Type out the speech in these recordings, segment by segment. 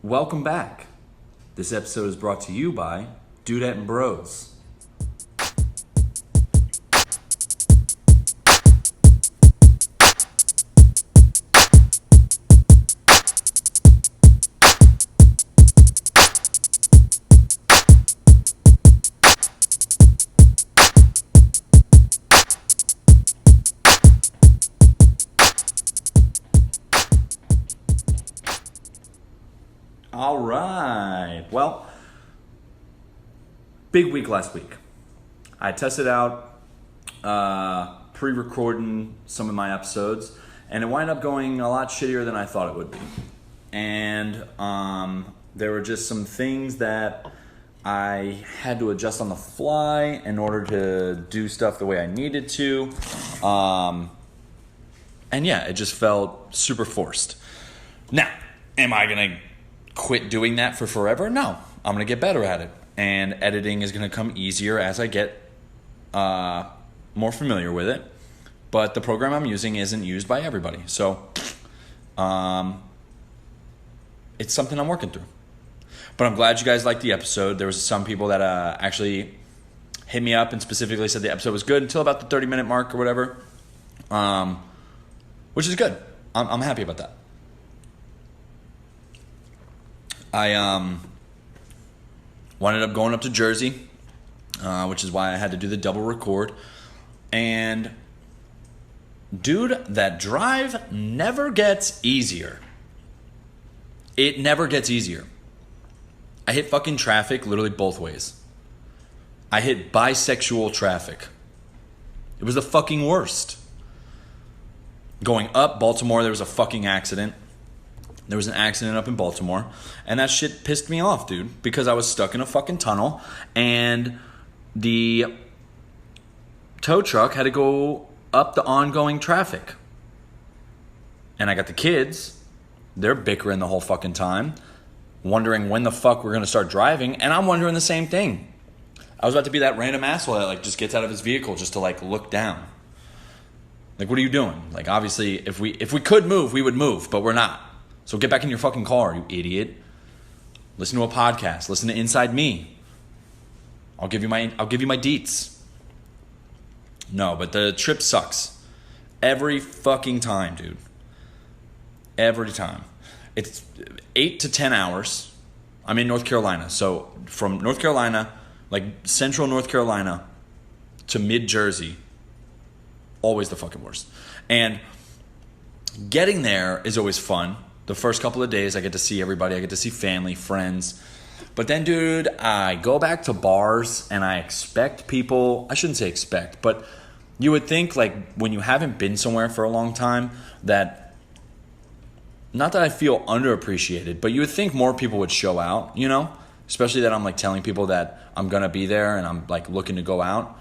Welcome back. This episode is brought to you by Dudette and Bros. All right. Well, big week last week. I tested out pre-recording some of my episodes, and it wound up going a lot shittier than I thought it would be. And there were just some things that I had to adjust on the fly in order to do stuff the way I needed to. And yeah, it just felt super forced. Now, am I going to quit doing that for forever? No, I'm going to get better at it. And editing is going to come easier as I get more familiar with it. But the program I'm using isn't used by everybody. So it's something I'm working through. But I'm glad you guys liked the episode. There was some people that actually hit me up and specifically said the episode was good until about the 30-minute mark or whatever, which is good. I'm happy about that. I wound up going up to Jersey, which is why I had to do the double record. And dude, that drive never gets easier. It never gets easier. I hit fucking traffic literally both ways. I hit bisexual traffic. It was the fucking worst. Going up Baltimore, there was a fucking accident. There was an accident up in Baltimore, and that shit pissed me off, dude, because I was stuck in a fucking tunnel, and the tow truck had to go up the ongoing traffic. And I got the kids, they're bickering the whole fucking time, wondering when the fuck we're going to start driving, and I'm wondering the same thing. I was about to be that random asshole that just gets out of his vehicle just to look down. What are you doing? Obviously, if we could move, we would move, but we're not. So get back in your fucking car, you idiot. Listen to a podcast. Listen to Inside Me. I'll give you my deets. No, but the trip sucks. Every fucking time, dude. Every time. It's 8 to 10 hours. I'm in North Carolina. So from North Carolina, central North Carolina to mid-Jersey, always the fucking worst. And getting there is always fun. The first couple of days, I get to see everybody. I get to see family, friends. But then, dude, I go back to bars and I expect people. I shouldn't say expect, but you would think when you haven't been somewhere for a long time that, not that I feel underappreciated, but you would think more people would show out, Especially that I'm telling people that I'm going to be there and I'm looking to go out.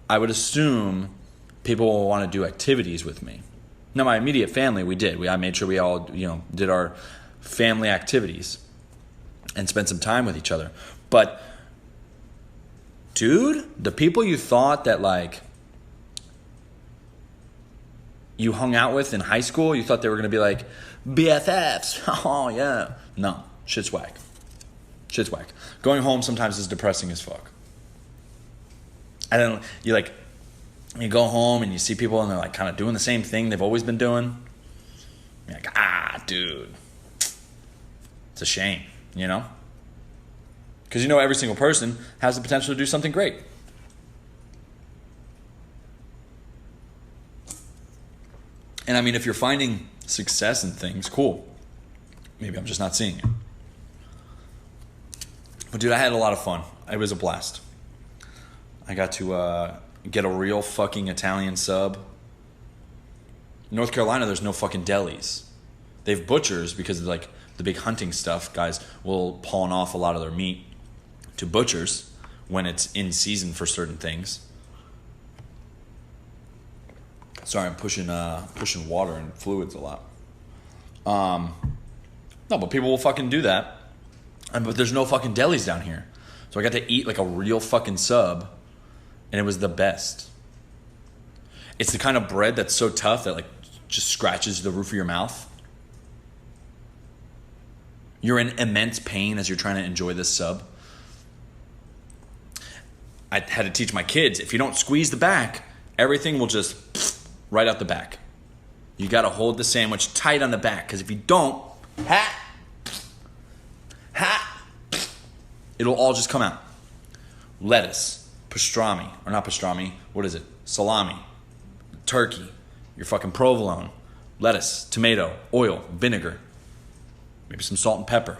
I would assume people will want to do activities with me. Now, my immediate family, we did. I made sure we all, did our family activities and spent some time with each other. But, dude, the people you thought that, you hung out with in high school, you thought they were going to be BFFs. Oh, yeah. No, shit's whack. Shit's whack. Going home sometimes is depressing as fuck. And then you go home and you see people and they're kind of doing the same thing they've always been doing. You're dude. It's a shame, Because every single person has the potential to do something great. And if you're finding success in things, cool. Maybe I'm just not seeing it. But dude, I had a lot of fun. It was a blast. I got to get a real fucking Italian sub. In North Carolina, there's no fucking delis. They have butchers because the big hunting stuff. Guys will pawn off a lot of their meat to butchers when it's in season for certain things. Sorry, I'm pushing water and fluids a lot. No, but people will fucking do that. But there's no fucking delis down here. So I got to eat a real fucking sub. And it was the best. It's the kind of bread that's so tough that just scratches the roof of your mouth. You're in immense pain as you're trying to enjoy this sub. I had to teach my kids, if you don't squeeze the back, everything will just right out the back. You got to hold the sandwich tight on the back, because if you don't, it'll all just come out. Lettuce, pastrami, or not pastrami, what is it? Salami, turkey, your fucking provolone, lettuce, tomato, oil, vinegar, maybe some salt and pepper.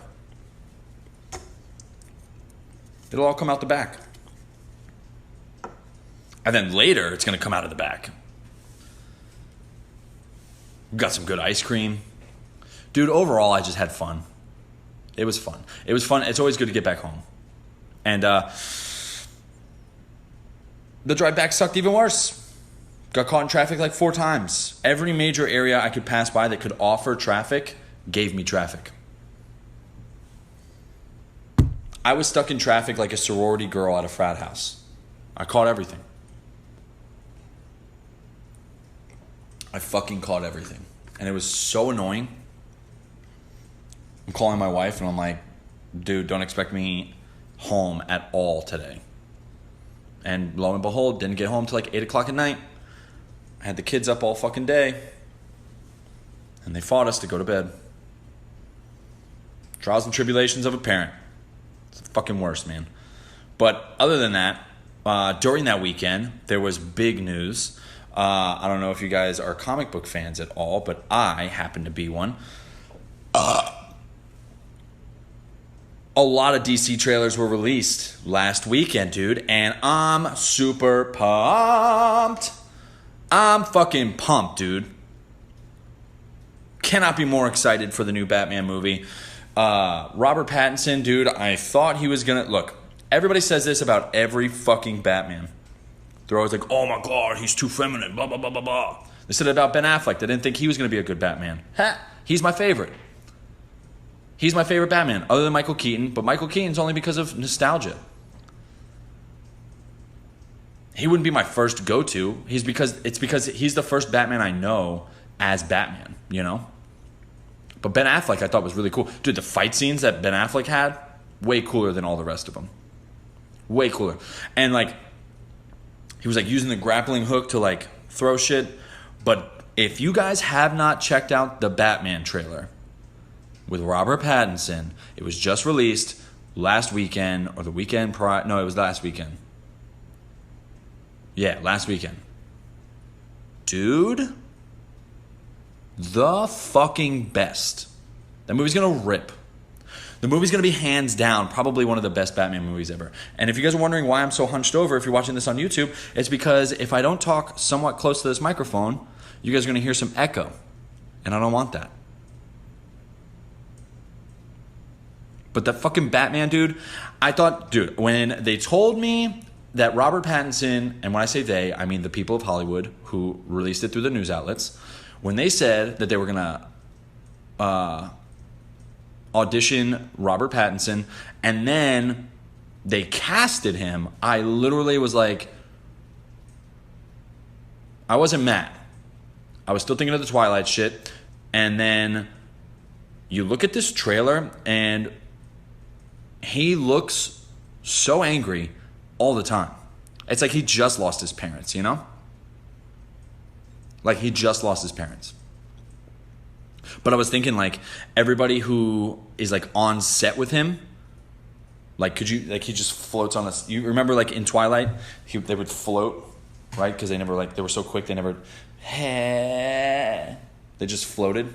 It'll all come out the back. And then later, it's going to come out of the back. We got some good ice cream. Dude, overall, I just had fun. It was fun. It was fun. It's always good to get back home. And the drive back sucked even worse. Got caught in traffic like 4 times. Every major area I could pass by that could offer traffic gave me traffic. I was stuck in traffic like a sorority girl at a frat house. I caught everything. I fucking caught everything. And it was so annoying. I'm calling my wife and I'm like, dude, don't expect me home at all today. And lo and behold, didn't get home till like 8 o'clock at night. I had the kids up all fucking day. And they fought us to go to bed. Trials and tribulations of a parent. It's the fucking worst, man. But other than that, during that weekend, there was big news. I don't know if you guys are comic book fans at all, but I happen to be one. A lot of DC trailers were released last weekend, dude, and I'm super pumped. I'm fucking pumped, dude. Cannot be more excited for the new Batman movie. Robert Pattinson, dude, I thought he was gonna... Look, everybody says this about every fucking Batman. They're always like, oh my God, he's too feminine, blah, blah, blah, blah, blah. They said it about Ben Affleck. They didn't think he was going to be a good Batman. He's my favorite. He's my favorite Batman, other than Michael Keaton. But Michael Keaton's only because of nostalgia. He wouldn't be my first go-to. It's because he's the first Batman I know as Batman, you know? But Ben Affleck I thought was really cool. Dude, the fight scenes that Ben Affleck had, way cooler than all the rest of them. Way cooler. And like... He was like using the grappling hook to like throw shit. But if you guys have not checked out the Batman trailer with Robert Pattinson, it was just released last weekend or the weekend prior. No, it was last weekend. Yeah, last weekend. Dude, the fucking best. That movie's gonna rip. The movie's going to be hands down probably one of the best Batman movies ever. And if you guys are wondering why I'm so hunched over, if you're watching this on YouTube, it's because if I don't talk somewhat close to this microphone, you guys are going to hear some echo. And I don't want that. But that fucking Batman, dude, I thought, dude, when they told me that Robert Pattinson, and when I say they, I mean the people of Hollywood who released it through the news outlets, when they said that they were going to... audition Robert Pattinson, and then they casted him, I literally was like, I wasn't mad. I was still thinking of the Twilight shit. And then you look at this trailer, and he looks so angry all the time. It's like he just lost his parents, you know? Like he just lost his parents. But I was thinking, like, everybody who is, like, on set with him, like, could you, like, he just floats on us. You remember, like, in Twilight, they would float, right? Because they never, like, they were so quick, they never, they just floated.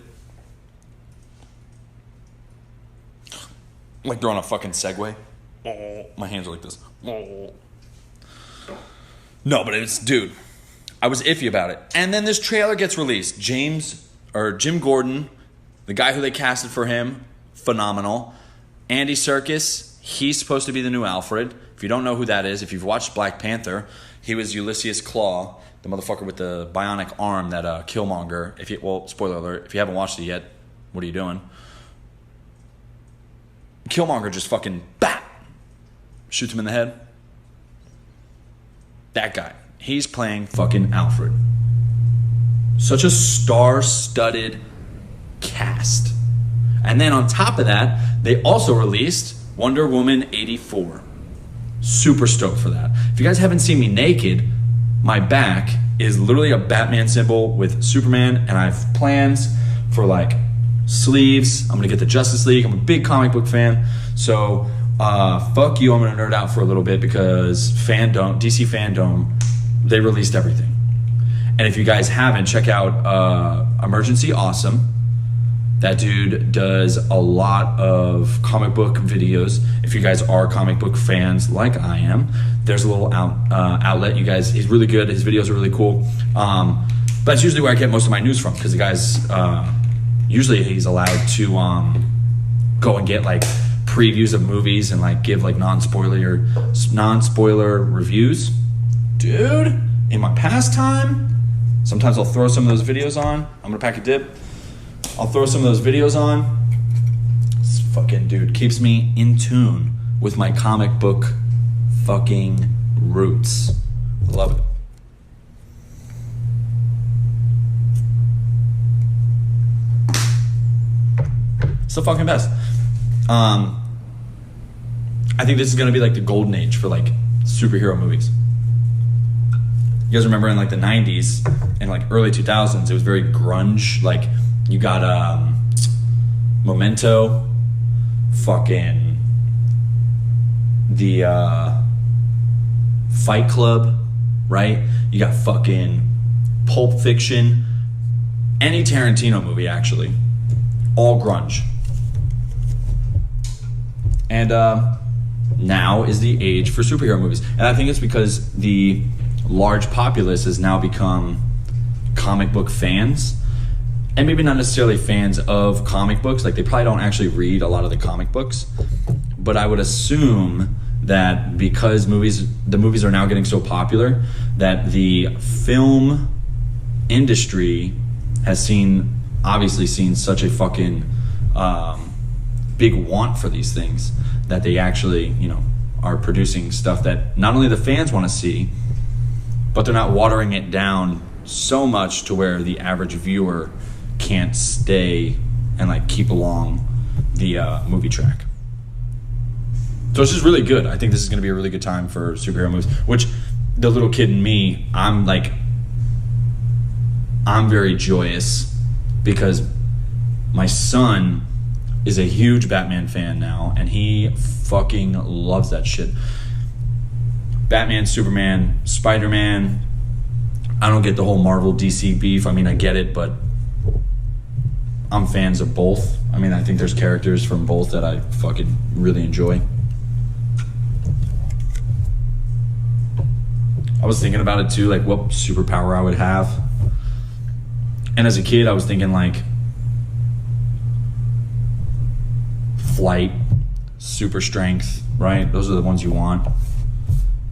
Like they're on a fucking Segway. My hands are like this. No, but it's, dude, I was iffy about it. And then this trailer gets released. Jim Gordon, the guy who they casted for him, phenomenal. Andy Serkis, he's supposed to be the new Alfred. If you don't know who that is, if you've watched Black Panther, he was Ulysses Claw, the motherfucker with the bionic arm that Killmonger, spoiler alert, if you haven't watched it yet, what are you doing? Killmonger just fucking, shoots him in the head. That guy. He's playing fucking Alfred. Such a star-studded cast. And then on top of that, they also released Wonder Woman 84. Super stoked for that. If you guys haven't seen me naked, my back is literally a Batman symbol with Superman, and I have plans for like sleeves. I'm gonna get the Justice League. I'm a big comic book fan. So fuck you, I'm gonna nerd out for a little bit because DC Fandom, they released everything. And if you guys haven't, check out Emergency Awesome. That dude does a lot of comic book videos. If you guys are comic book fans like I am, there's a little outlet. You guys, he's really good. His videos are really cool. But that's usually where I get most of my news from, because the guys, usually he's allowed to go and get like previews of movies and like give like non-spoiler reviews. Dude, in my pastime, sometimes I'll throw some of those videos on. I'm gonna pack a dip. I'll throw some of those videos on. This fucking dude keeps me in tune with my comic book fucking roots. I love it. It's the fucking best. I think this is gonna be like the golden age for like superhero movies. You guys remember in like the 90s and like early 2000s, it was very grunge. Like you got Memento, fucking the Fight Club, right? You got fucking Pulp Fiction, any Tarantino movie actually, all grunge. And now is the age for superhero movies. And I think it's because the large populace has now become comic book fans. And maybe not necessarily fans of comic books. Like they probably don't actually read a lot of the comic books. But I would assume that because the movies are now getting so popular, that the film industry has obviously seen such a fucking big want for these things, that they actually, are producing stuff that not only the fans want to see, but they're not watering it down so much to where the average viewer can't stay and like keep along the movie track. So it's just really good. I think this is going to be a really good time for superhero movies, which the little kid in me, I'm very joyous because my son is a huge Batman fan now, and he fucking loves that shit. Batman, Superman, Spider-Man. I don't get the whole Marvel DC beef. I mean, I get it, but I'm fans of both. I mean, I think there's characters from both that I fucking really enjoy. I was thinking about it too, like what superpower I would have. And as a kid, I was thinking like flight, super strength, right? Those are the ones you want.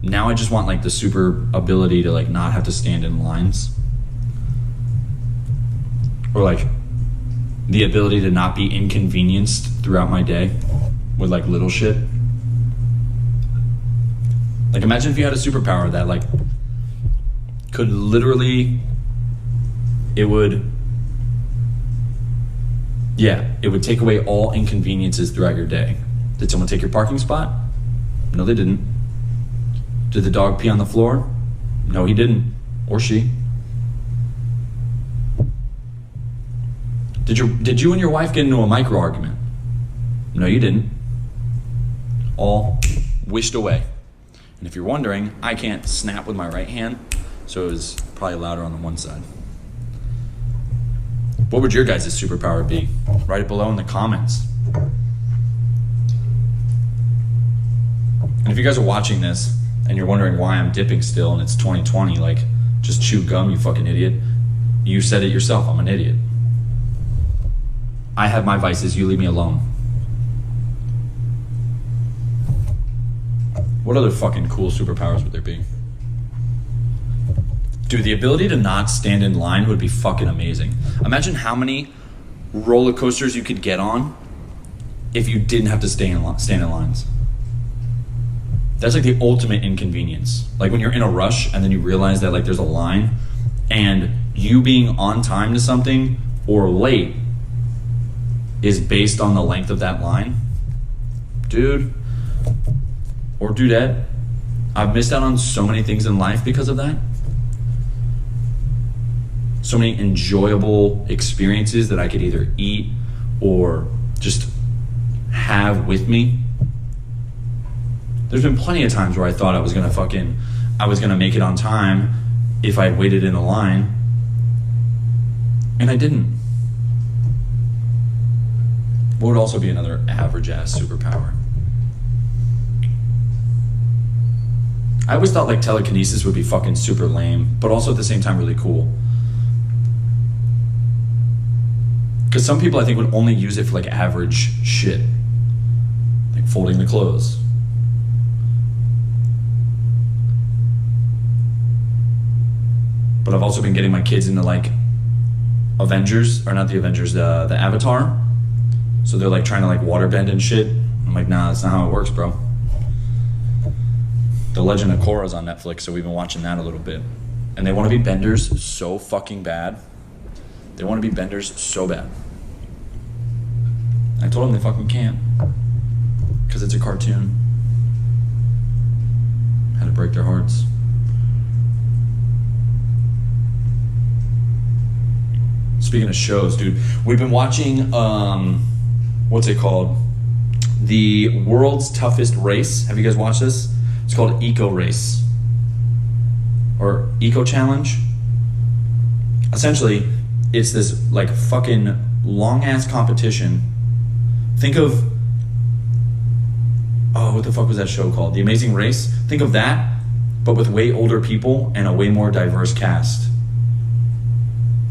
Now I just want like the super ability to like not have to stand in lines. Or like the ability to not be inconvenienced throughout my day with like little shit. Like imagine if you had a superpower that like could literally, it would take away all inconveniences throughout your day. Did someone take your parking spot? No, they didn't. Did the dog pee on the floor? No, he didn't. Or she. Did you and your wife get into a micro argument? No, you didn't. All wished away. And if you're wondering, I can't snap with my right hand, so it was probably louder on the one side. What would your guys' superpower be? Write it below in the comments. And if you guys are watching this and you're wondering why I'm dipping still and it's 2020, like, just chew gum, you fucking idiot. You said it yourself, I'm an idiot. I have my vices, you leave me alone. What other fucking cool superpowers would there be? Dude, the ability to not stand in line would be fucking amazing. Imagine how many roller coasters you could get on if you didn't have to stand in lines. That's like the ultimate inconvenience. Like when you're in a rush and then you realize that like there's a line, and you being on time to something or late is based on the length of that line, dude or dudette, I've missed out on so many things in life because of that. So many enjoyable experiences that I could either eat or just have with me. There's been plenty of times where I thought I was gonna make it on time if I had waited in a line, and I didn't. What would also be another average ass superpower? I always thought like telekinesis would be fucking super lame, but also at the same time really cool. Because some people I think would only use it for like average shit, like folding the clothes. But I've also been getting my kids into like Avengers, or not the Avengers, the Avatar. So they're like trying to like waterbend and shit. I'm like, nah, that's not how it works, bro. The Legend of Korra's on Netflix, so we've been watching that a little bit. And they want to be benders so fucking bad. They want to be benders so bad. I told them they fucking can't. Because it's a cartoon. Had to break their hearts. Speaking of shows, dude, we've been watching, what's it called? The World's Toughest Race. Have you guys watched this? It's called Eco Race. Or Eco Challenge. Essentially, it's this like fucking long ass competition. Think of, oh, what the fuck was that show called? The Amazing Race? Think of that, but with way older people and a way more diverse cast.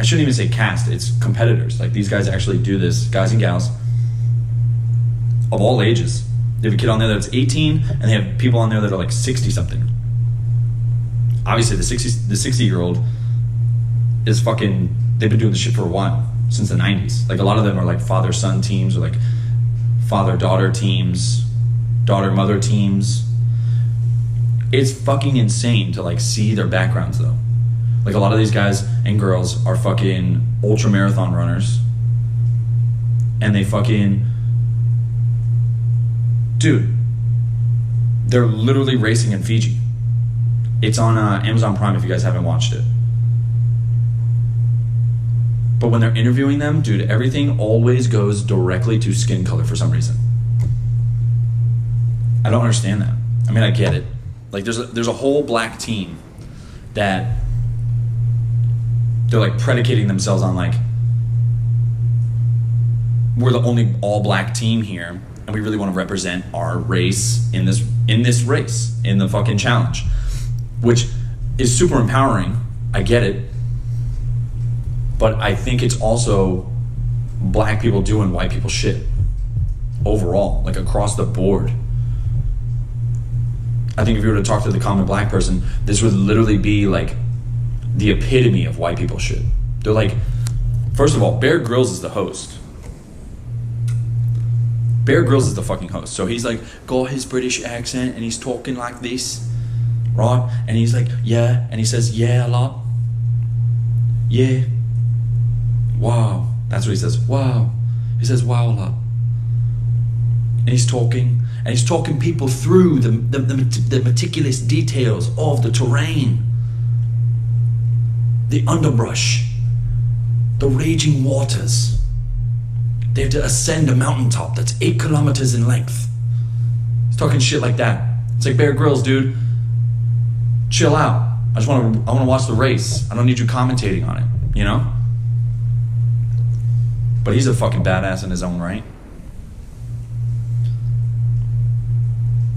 I shouldn't even say cast, it's competitors. Like these guys actually do this, guys and gals, of all ages. They have a kid on there that's 18, and they have people on there that are like 60 something. Obviously the 60-year-old is fucking, they've been doing this shit for a while, since the 90s. Like a lot of them are like father-son teams, or like father-daughter teams, daughter-mother teams. It's fucking insane to like see their backgrounds though. Like a lot of these guys and girls are fucking ultra marathon runners. And they fucking, dude, they're literally racing in Fiji. It's on Amazon Prime if you guys haven't watched it. But when they're interviewing them, dude, everything always goes directly to skin color for some reason. I don't understand that. I mean, I get it. Like there's a whole black team that they're like predicating themselves on, like, we're the only all black team here and we really want to represent our race in this race, in the fucking challenge, which is super empowering. I get it. But I think it's also black people doing white people shit overall, like across the board. I think if you were to talk to the common black person, this would literally be like the epitome of white people shit. They're like, first of all, Bear Grylls is the host. Bear Grylls is the fucking host. So he's like got his British accent and he's talking like this, right? And he's like, yeah, and he says yeah a lot. Yeah. Wow. That's what he says. Wow. He says wow a lot. And he's talking people through the meticulous details of the terrain, the underbrush, the raging waters. They have to ascend a mountaintop that's 8 kilometers in length. He's talking shit like that. It's like, Bear Grylls, dude, chill out. I want to watch the race. I don't need you commentating on it, you know? But he's a fucking badass in his own right.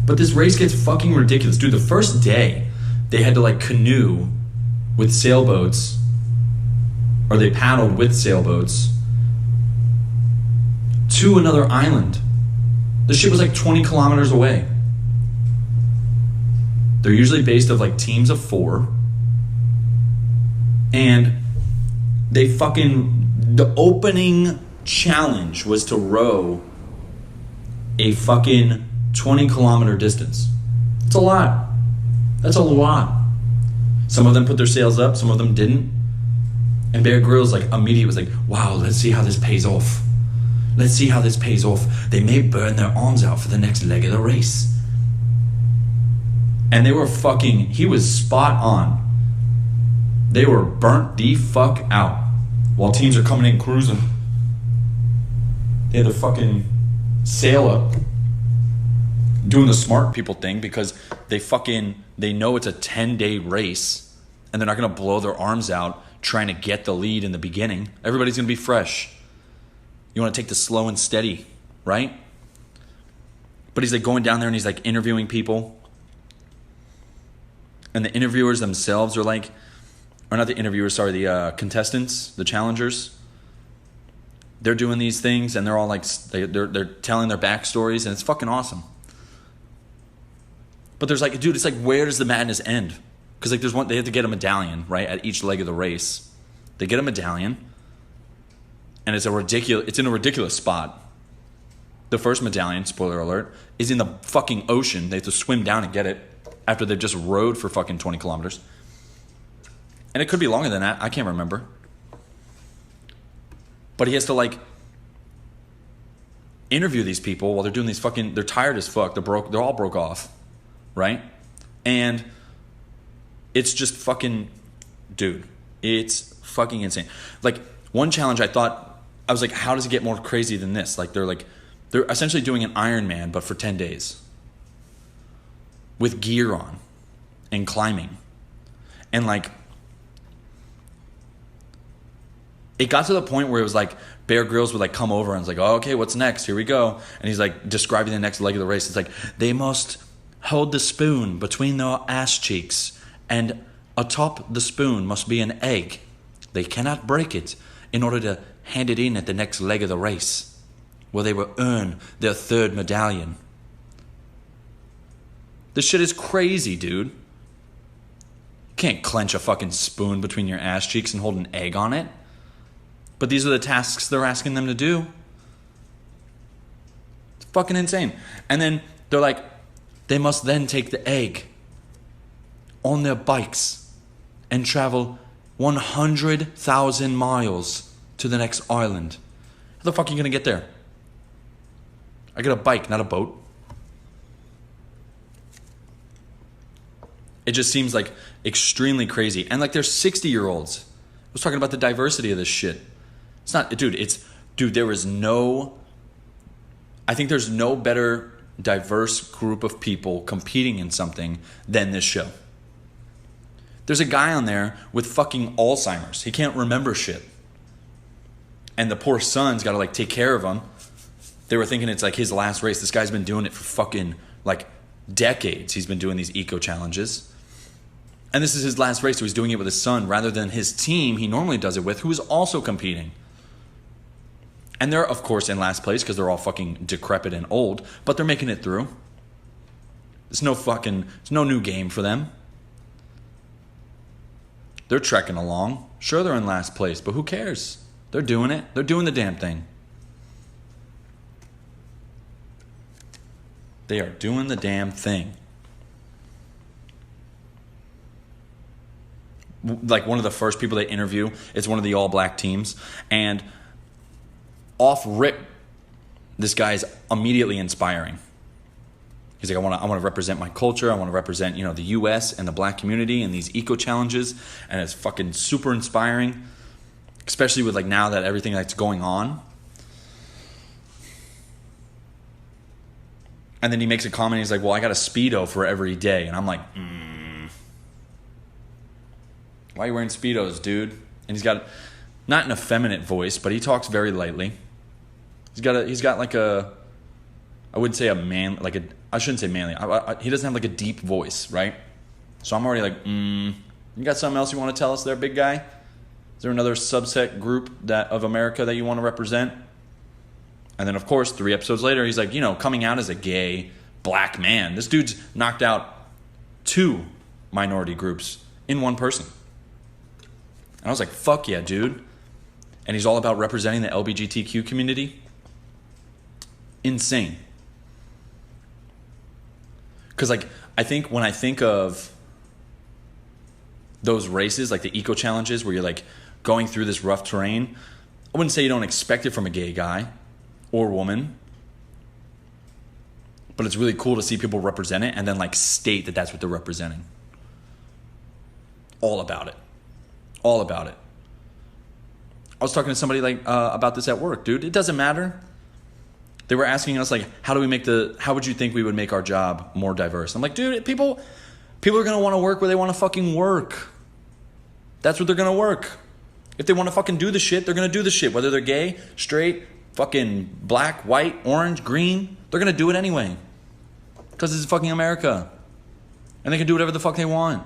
But this race gets fucking ridiculous. Dude, the first day, they had to like canoe with sailboats, or they paddled with sailboats to another island. The shit was like 20 kilometers away. They're usually based of like teams of 4. And they the opening challenge was to row a fucking 20-kilometer distance. It's a lot. That's a lot. Some of them put their sails up, some of them didn't. And Bear Grylls like immediately was like, wow, let's see how this pays off. Let's see how this pays off. They may burn their arms out for the next leg of the race. And they were fucking, he was spot on. They were burnt the fuck out while teams are coming in cruising. They had the fucking sail up, doing the smart people thing because they know it's a 10-day race and they're not going to blow their arms out trying to get the lead in the beginning. Everybody's going to be fresh. You want to take the slow and steady, right? But he's like going down there and he's like interviewing people. And the interviewers themselves are like, or not the interviewers, sorry, the contestants, the challengers. They're doing these things and they're all like, they're telling their backstories and it's fucking awesome. But there's like, dude, it's like, where does the madness end? Because like there's one, they have to get a medallion, right, at each leg of the race. They get a medallion and it's in a ridiculous spot. The first medallion, spoiler alert, is in the fucking ocean. They have to swim down and get it after they've just rode for fucking 20 kilometers. And it could be longer than that. I can't remember. But he has to like interview these people while they're doing these fucking, they're tired as fuck. They're all broke off, right? And it's just fucking, dude, it's fucking insane. Like one challenge I was like, how does it get more crazy than this? Like they're essentially doing an Ironman, but for 10 days with gear on and climbing. And like, it got to the point where it was like Bear Grylls would like come over and was like, oh, okay, what's next? Here we go. And he's like describing the next leg of the race. It's like, they must hold the spoon between their ass cheeks and atop the spoon must be an egg. They cannot break it in order to hand it in at the next leg of the race where they will earn their third medallion. This shit is crazy, dude. You can't clench a fucking spoon between your ass cheeks and hold an egg on it. But these are the tasks they're asking them to do. It's fucking insane. And then they're like, they must then take the egg on their bikes and travel 100,000 miles to the next island. How the fuck are you going to get there? I get a bike, not a boat. It just seems like extremely crazy. And like they're 60-year-olds. I was talking about the diversity of this shit. It's not, dude, there is no, I think there's no better diverse group of people competing in something than this show. There's a guy on there with fucking Alzheimer's. He can't remember shit. And the poor son's got to like take care of him. They were thinking it's like his last race. This guy's been doing it for fucking like decades. He's been doing these eco challenges. And this is his last race, so he's doing it with his son rather than his team he normally does it with, who is also competing. And they're, of course, in last place because they're all fucking decrepit and old, but they're making it through. It's no new game for them. They're trekking along. Sure, they're in last place, but who cares? They're doing it. They're doing the damn thing. They are doing the damn thing. Like one of the first people they interview, it's one of the all-black teams, and off rip, this guy's immediately inspiring. He's like, I want to represent my culture. I want to represent, the U.S. and the black community and these eco challenges, and it's fucking super inspiring, especially with like now that everything that's going on. And then he makes a comment. He's like, well, I got a Speedo for every day, and I'm like, why are you wearing Speedos, dude? And he's got not an effeminate voice, but he talks very lightly. He's got like a, I wouldn't say a man, like a, I shouldn't say manly. He doesn't have like a deep voice, right? So I'm already like, you got something else you want to tell us there, big guy? Is there another subset group of America that you want to represent? And then, of course, 3 episodes later, he's like, coming out as a gay black man. This dude's knocked out 2 minority groups in one person. And I was like, fuck yeah, dude. And he's all about representing the LGBTQ community. Insane. Because, like, I think when I think of those races, like the eco challenges where you're, like, going through this rough terrain, I wouldn't say you don't expect it from a gay guy. or woman. But it's really cool to see people represent it and then like state that that's what they're representing. All about it. All about it. I was talking to somebody like about this at work, dude. It doesn't matter. They were asking us like, how would you think we would make our job more diverse? I'm like, dude, people are gonna want to work where they want to fucking work. That's what they're gonna work. If they want to fucking do the shit, they're gonna do the shit. Whether they're gay, straight, fucking black, white, orange, green, they're gonna do it anyway. Because this is fucking America. And they can do whatever the fuck they want.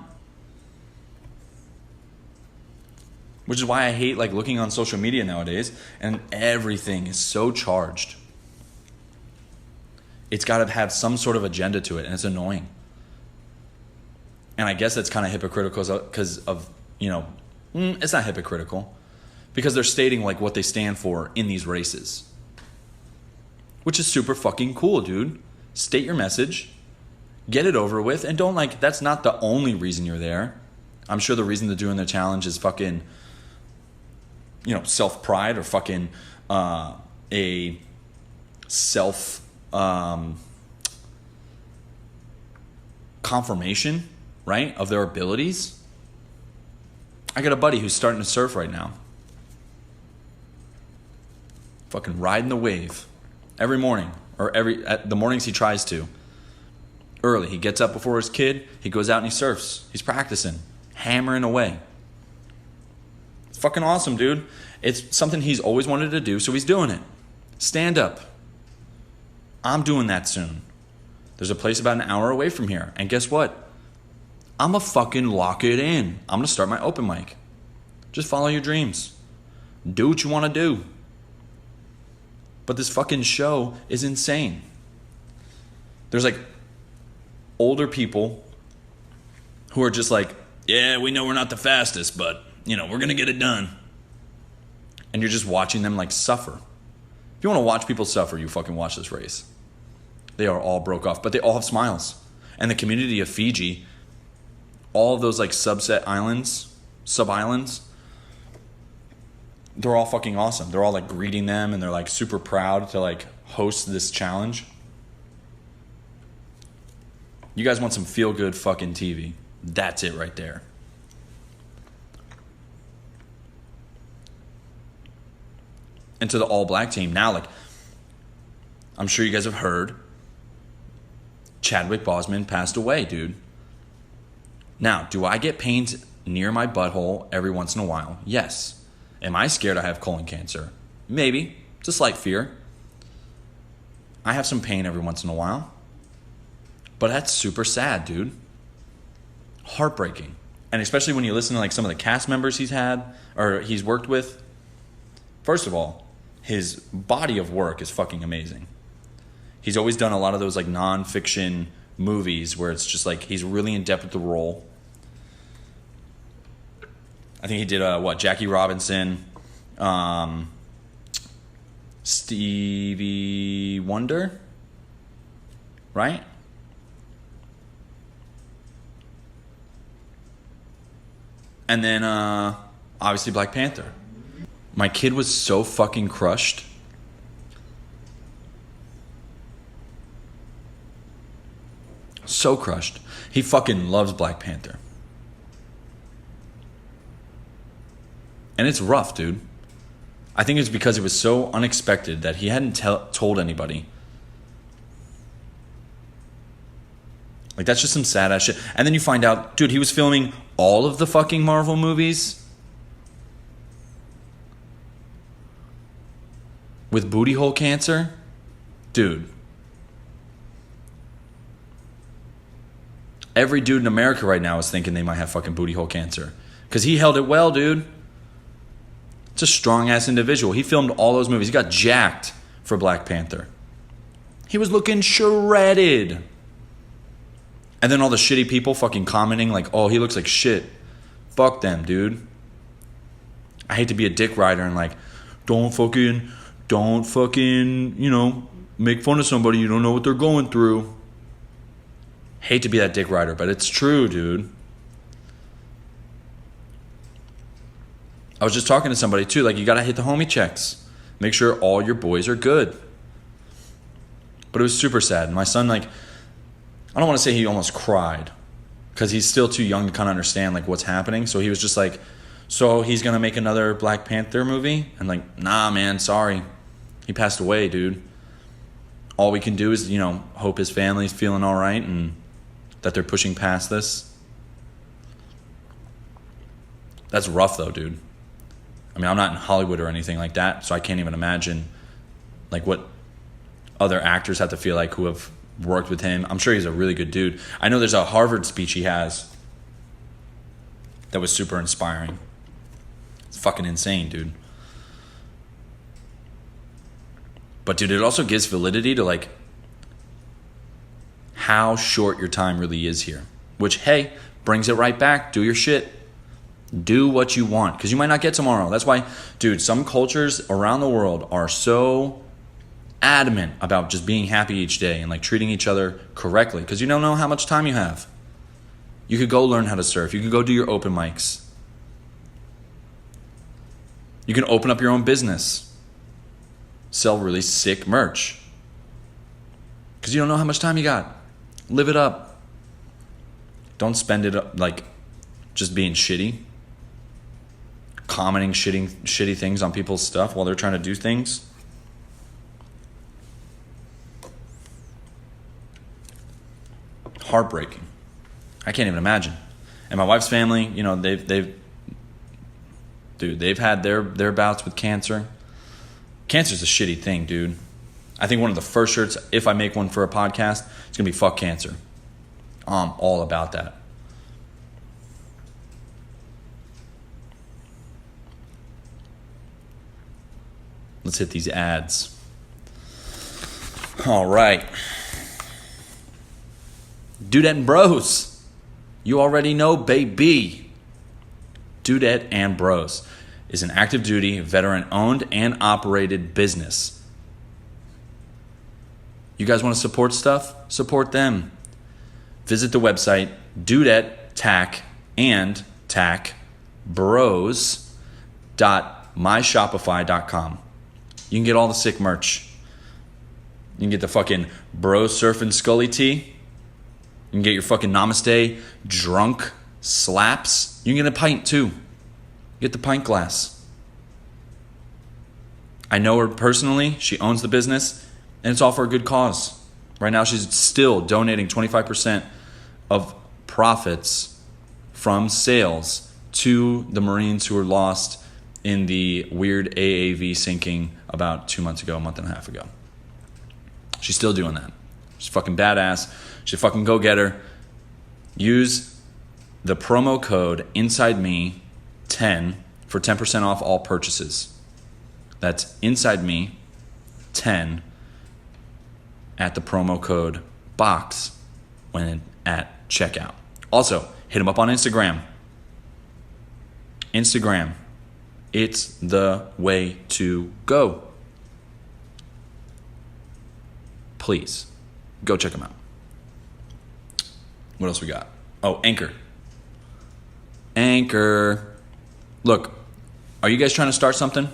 Which is why I hate like looking on social media nowadays and everything is so charged. It's got to have some sort of agenda to it and it's annoying. And I guess that's kind of hypocritical because of, it's not hypocritical because they're stating like what they stand for in these races. Which is super fucking cool, dude. State your message, get it over with, and don't like, that's not the only reason you're there. I'm sure the reason they're doing the challenge is fucking, self-pride or fucking a self confirmation, right, of their abilities. I got a buddy who's starting to surf right now. Fucking riding the wave every morning, or at the mornings he tries to. Early, he gets up before his kid, he goes out and he surfs. He's practicing, hammering away. It's fucking awesome, dude. It's something he's always wanted to do, so he's doing it. Stand up. I'm doing that soon. There's a place about an hour away from here, and guess what? I'm going to fucking lock it in. I'm going to start my open mic. Just follow your dreams. Do what you want to do. But this fucking show is insane. There's like older people who are just like, yeah, we know we're not the fastest, but, we're going to get it done. And you're just watching them like suffer. If you want to watch people suffer, you fucking watch this race. They are all broke off, but they all have smiles. And the community of Fiji, all of those like sub-islands, they're all fucking awesome. They're all like greeting them and they're like super proud to like host this challenge. You guys want some feel-good fucking TV. That's it right there. And to the all-black team, now like, I'm sure you guys have heard, Chadwick Boseman passed away, dude. Now, do I get pains near my butthole every once in a while? Yes. Am I scared I have colon cancer? Maybe. It's a slight fear. I have some pain every once in a while. But that's super sad, dude. Heartbreaking. And especially when you listen to like some of the cast members he's had or he's worked with. First of all, his body of work is fucking amazing. He's always done a lot of those like non-fiction movies where it's just like he's really in depth with the role. I think he did Jackie Robinson, Stevie Wonder, right? And then obviously Black Panther. My kid was so fucking crushed. So crushed. He fucking loves Black Panther. And it's rough, dude. I think it's because it was so unexpected that he hadn't told anybody. Like, that's just some sad ass shit. And then you find out, dude, he was filming all of the fucking Marvel movies with booty hole cancer. Dude. Every dude in America right now is thinking they might have fucking booty hole cancer. Because he held it well, dude. It's a strong-ass individual. He filmed all those movies. He got jacked for Black Panther. He was looking shredded. And then all the shitty people fucking commenting like, oh, he looks like shit. Fuck them, dude. I hate to be a dick rider and like, don't fucking, make fun of somebody. You don't know what they're going through. Hate to be that dick rider, but it's true, dude. I was just talking to somebody too, like you gotta hit the homie checks. Make sure all your boys are good. But it was super sad. My son, like, I don't want to say he almost cried, because he's still too young to kind of understand, like, what's happening. So he was just like, so he's going to make another Black Panther movie? And like, nah, man, sorry. He passed away, dude. All we can do is, hope his family's feeling all right and that they're pushing past this. That's rough, though, dude. I mean, I'm not in Hollywood or anything like that, so I can't even imagine, like, what other actors have to feel like who have worked with him. I'm sure he's a really good dude. I know there's a Harvard speech he has that was super inspiring. It's fucking insane, dude. But, dude, it also gives validity to, like, how short your time really is here. Which, hey, brings it right back. Do your shit. Do what you want, because you might not get tomorrow. That's why, dude, some cultures around the world are so adamant about just being happy each day and, like, treating each other correctly, because you don't know how much time you have. You could go learn how to surf. You could go do your open mics. You can open up your own business. Sell really sick merch. Because you don't know how much time you got. Live it up. Don't spend it up, like, just being shitty. Commenting shitty things on people's stuff while they're trying to do things. Heartbreaking. I can't even imagine. And my wife's family, they've had their bouts with cancer. Cancer's a shitty thing, dude. I think one of the first shirts, if I make one for a podcast, it's gonna be fuck cancer. I'm all about that. Let's hit these ads. All right. Dudette and Bros. You already know, baby. Dudette and Bros is an active duty, veteran-owned and operated business. You guys want to support stuff? Support them. Visit the website Dudette Tack and Tack Bros.myshopify.com. You can get all the sick merch. You can get the fucking Bros Surfing Scully tee. You can get your fucking Namaste drunk slaps. You can get a pint too. Get the pint glass. I know her personally. She owns the business, and it's all for a good cause. Right now, she's still donating 25% of profits from sales to the Marines who were lost in the weird AAV sinking about 2 months ago, a month and a half ago. She's still doing that. She's fucking badass. She's a fucking go-getter. Use the promo code InsideMe10 for 10% off all purchases. That's InsideMe10 at the promo code BOX when at checkout. Also, hit them up on Instagram. Instagram. It's the way to go. Please, go check them out. What else we got? Oh, Anchor. Anchor. Look, are you guys trying to start something?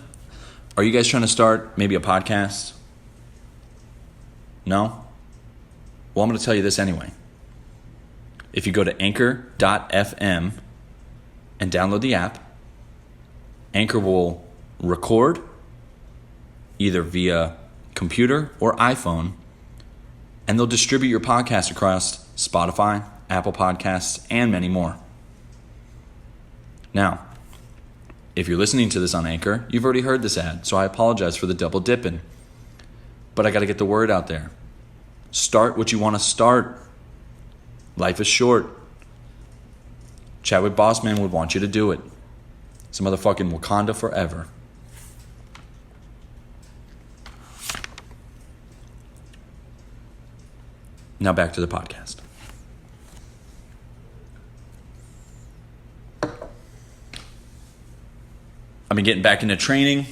Are you guys trying to start maybe a podcast? No? Well, I'm going to tell you this anyway. If you go to anchor.fm and download the app, Anchor will record either via computer or iPhone, and they'll distribute your podcast across Spotify, Apple Podcasts, and many more. Now, if you're listening to this on Anchor, you've already heard this ad, so I apologize for the double dipping. But I got to get the word out there. Start what you want to start. Life is short. Chadwick Boseman would want you to do it. Some motherfucking Wakanda forever. Now back to the podcast. I've been getting back into training,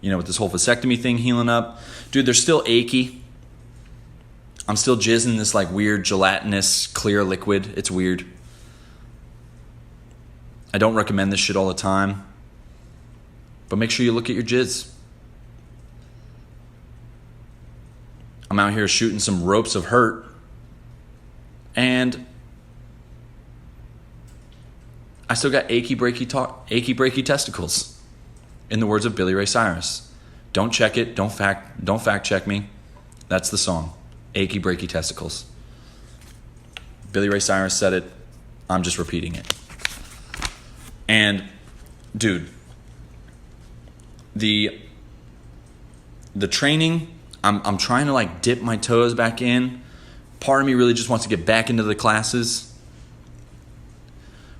with this whole vasectomy thing healing up. Dude, they're still achy. I'm still jizzing this like weird gelatinous clear liquid. It's weird. I don't recommend this shit all the time, but make sure you look at your jizz. I'm out here shooting some ropes of hurt. And I still got achy breaky testicles. In the words of Billy Ray Cyrus. Don't check it. Don't fact check me. That's the song. Achy breaky testicles. Billy Ray Cyrus said it. I'm just repeating it. And dude, the training, I'm trying to like dip my toes back in. Part of me really just wants to get back into the classes.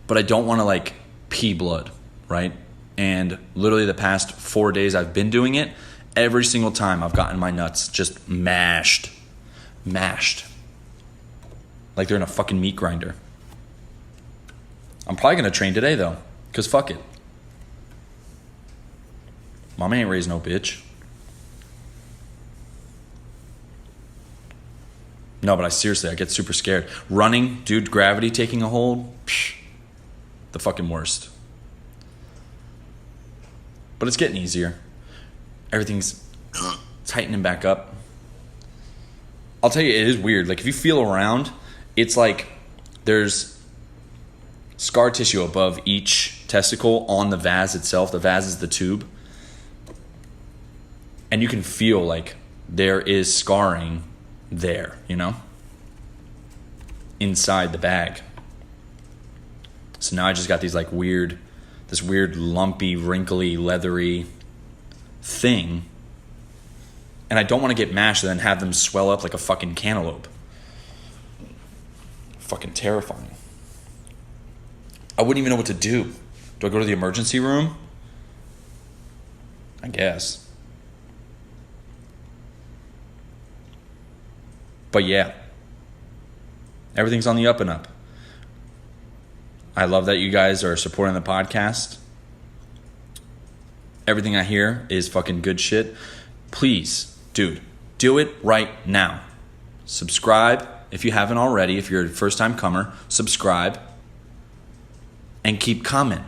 But I don't want to like pee blood, right? And literally the past 4 days I've been doing it, every single time I've gotten my nuts just mashed. Like they're in a fucking meat grinder. I'm probably going to train today though, because fuck it. Mama ain't raised no bitch. No, but I get super scared. Running, dude, gravity taking a hold, the fucking worst. But it's getting easier. Everything's tightening back up. I'll tell you, it is weird. Like if you feel around, it's like there's scar tissue above each testicle on the vase itself. The vase is the tube. And you can feel like there is scarring there, you know, inside the bag. So now I just got these like this weird lumpy, wrinkly, leathery thing. And I don't want to get mashed and then have them swell up like a fucking cantaloupe. Fucking terrifying. I wouldn't even know what to do. Do I go to the emergency room? I guess. But yeah, everything's on the up and up. I love that you guys are supporting the podcast. Everything I hear is fucking good shit. Please, dude, do it right now. Subscribe if you haven't already. If you're a first-time comer, subscribe. And keep coming.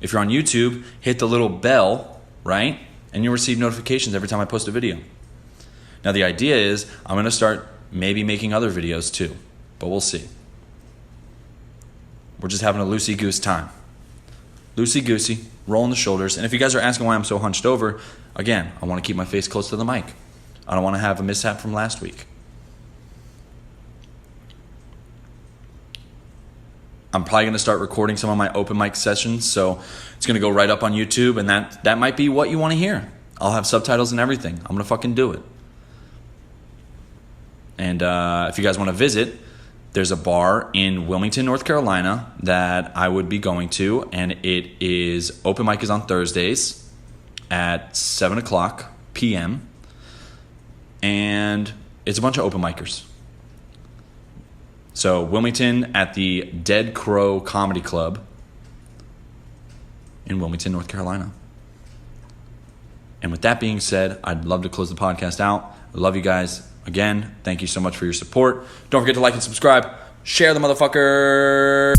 If you're on YouTube, hit the little bell, right? And you'll receive notifications every time I post a video. Now the idea is I'm going to start maybe making other videos too. But we'll see. We're just having a loosey-goose time. Loosey-goosey, rolling the shoulders. And if you guys are asking why I'm so hunched over, again, I want to keep my face close to the mic. I don't want to have a mishap from last week. I'm probably going to start recording some of my open mic sessions, so it's going to go right up on YouTube, and that might be what you want to hear. I'll have subtitles and everything. I'm going to fucking do it. And if you guys want to visit, there's a bar in Wilmington, North Carolina that I would be going to, and open mic is on Thursdays at 7 o'clock p.m., and it's a bunch of open micers. So Wilmington at the Dead Crow Comedy Club in Wilmington, North Carolina. And with that being said, I'd love to close the podcast out. I love you guys. Again, thank you so much for your support. Don't forget to like and subscribe. Share the motherfucker.